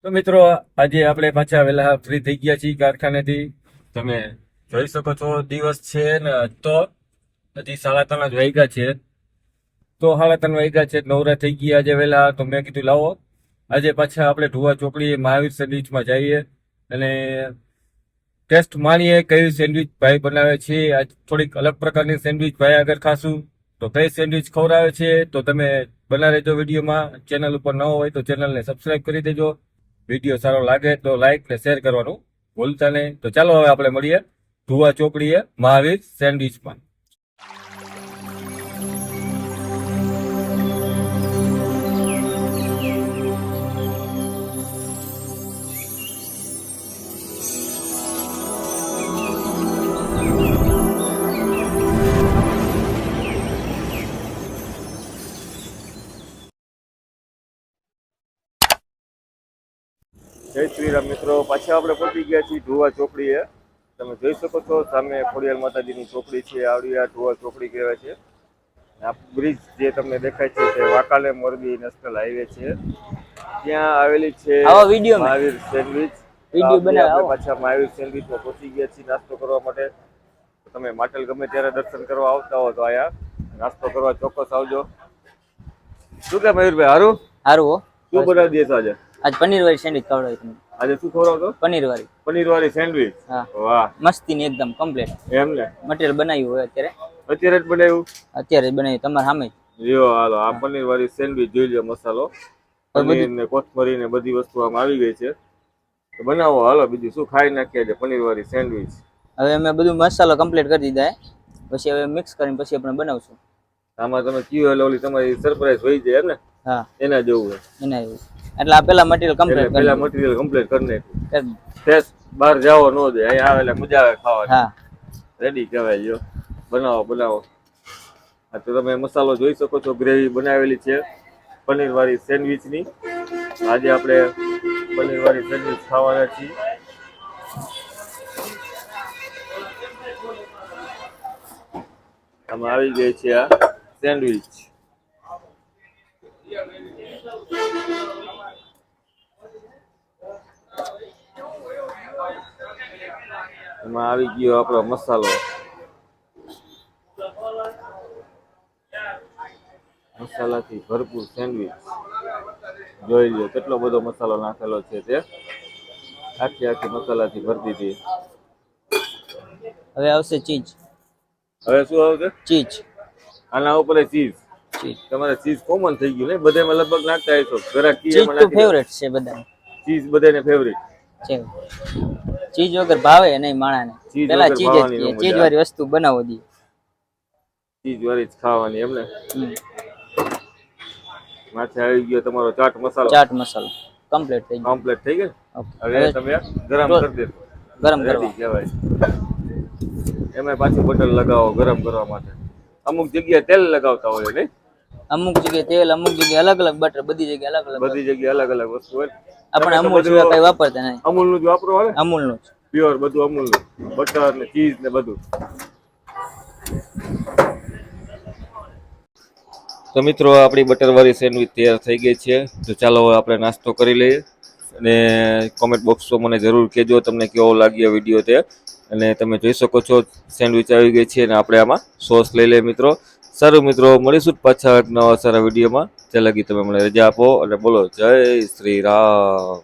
તો મિત્રો આજે આપણે પાછા વહેલા ફ્રી થઈ ગયા છીએ કારખાનેથી. તમે જોઈ શકો છો દિવસ છે ને તો હજી 3:30 જ વાગ્યા છે. તો 3:30 વાગ્યા છે, નવરા થઈ ગયા આજે વહેલા. તો મેં કીધું લાવો આજે પાછા આપણે ઢુવા ચોકડી મહાવીર સેન્ડવિચમાં જઈએ અને ટેસ્ટ માણીએ કઈ સેન્ડવિચ ભાઈ બનાવે છે. આજ થોડીક અલગ પ્રકારની સેન્ડવિચ ભાઈ આગળ ખાશું. તો કઈ સેન્ડવિચ ખવડાવે છે તો તમે બના રહેજો વિડીયોમાં. ચેનલ ઉપર ન હોય તો ચેનલને સબસ્ક્રાઇબ કરી દેજો. વિડીયો સારો લાગે તો લાઈક ને શેર કરવાનું ભૂલતા નહીં. તો ચાલો હવે આપણે મળીએ ઢુવા ચોકડીએ મહાવીર સેન્ડવિચમાં. જય શ્રી રામ મિત્રો, પાછા આપણે પહોંચી ગયા છીએ ઢુવા ચોકડીએ. તમે જોઈ શકો છો સામે ખોડિયાર માતાજીની ચોકડી છે, આવડી આ ઢુવા ચોકડી કહેવાય છે. આ બ્રિજ જે તમને દેખાય છે તે વાંકાનેર મોરબી નેશનલ હાઈવે છે, ત્યાં આવેલી છે મહાવીર સેન્ડવિચ. આપણે પાછા મહાવીર સેન્ડવિચમાં પહોંચી ગયા છીએ નાસ્તો કરવા માટે. તમે માટેલ ગમે ત્યારે દર્શન કરવા આવતા હો તો આયા નાસ્તો કરવા ચોક્કસ આવજો. શું કે મયુરભાઈ, હારું હારું શું બનાવી દે આજે? આજ પનીર વાળી સેન્ડવિચ ખવડાવી તમને. આજે શું ખવડાવતો? પનીર વાળી સેન્ડવિચ. હા, વાહ, મસ્તી ની એકદમ કમ્પ્લીટ. એમ ને મટીરિયલ બનાવ્યું હોય અત્યારે જ બનાવ્યું? અત્યારે જ બનાવ્યું તમારા સામે જ. લ્યો હાલો, આ પનીર વાળી સેન્ડવિચ જોઈ લો. મસાલો પનીર ને કોથમરી ને બધી વસ્તુ આમ આવી ગઈ છે. તો બનાવો હાલો, બીજું શું ખાઈ નાખીએ છે પનીર વાળી સેન્ડવિચ. હવે અમે બધું મસાલો કમ્પ્લીટ કરી દીધા પછી હવે મિક્સ કરીને પછી આપણે બનાવશું. આમાં તમે કયો એટલે ઓલી તમારી સરપ્રાઈઝ હોય છે ને? હા, એના જેવું છે. એના જેવું એટલે આ પેલા મટીરિયલ કમ્પ્લીટ પેલા મટીરિયલ કમ્પ્લીટ કરી નાખ્યું. ટેસ્ટ બહાર જાવો ન દે, અહીંયા આવે એટલે મજા આવે ખાવાની. હા, રેડી કહેવાય. જો બનાવો. આ તો તમે મસાલો જોઈ શકો છો, ગ્રેવી બનાવેલી છે પનીર વાળી સેન્ડવિચ ની. આજે આપણે પનીર વાળી સેન્ડવિચ ખાવાના છીએ. આમાં આવી ગઈ છે આ સેન્ડવિચ. એમાં આવી ગયો આપણો મસાલો. મસાલાથી ભરપૂર સેન્ડવિચ. જોઈ લો કેટલો બધો મસાલો નાખેલો છે તે. આખી મસાલાથી ભરતી હતી. હવે આવશે ચીઝ. હવે શું આવશે? ચીઝ. આના ઉપર ચીઝ. તમારે ચીઝ કોમન થઈ ગયું ને, બધામાં લગભગ નાખતા હશો. ચીઝ તો ફેવરેટ છે બધા. ચીઝ બધાને ફેવરેટ છે. ચીઝ વગર ભાવે નહીં માણાને. પેલા ચીઝ વાળી વસ્તુ બનાવો દી. ચીઝ વાળી જ ખાવાની એમને. માથે આવી ગયો તમારો ચાટ મસાલો. કમ્પ્લીટ થઈ ગયો. હવે તમે ગરમ કરી દેજો. ગરમ કરવા કહેવાય. એમાં પાછું બટર લગાવો ગરમ કરવા માટે. અમુક જગ્યાએ તેલ લગાવતા હોય ને, અમુક જગ્યાએ તેલ, અમુક જગ્યાએ અલગ અલગ બટર, બધી જગ્યાએ અલગ અલગ વસ્તુ હોય. આપણે અમૂલ સિવાય કઈ વાપરતા નહીં. અમૂલનું જ વાપરો હાલે. અમૂલનું જ પ્યોર બધું અમૂલનું. બટર ને ચીઝ ને બધું. તો મિત્રો આપણી બટરવાળી સેન્ડવિચ તૈયાર થઈ ગઈ છે. તો ચાલો હવે આપણે નાસ્તો કરી લઈએ અને કોમેન્ટ બોક્સમાં મને જરૂર કહેજો તમને કેવો લાગ્યો વિડીયો તે. અને તમે જોઈ શકો છો સેન્ડવિચ આવી ગઈ છે અને આપણે આમાં સોસ લઈ લઈએ મિત્રો. સારું મિત્રો, મળીશું પાછા એક નવા સારા વિડીયોમાં. ત્યાં લગી તમે મને રજા આપો અને બોલો જય શ્રી રામ.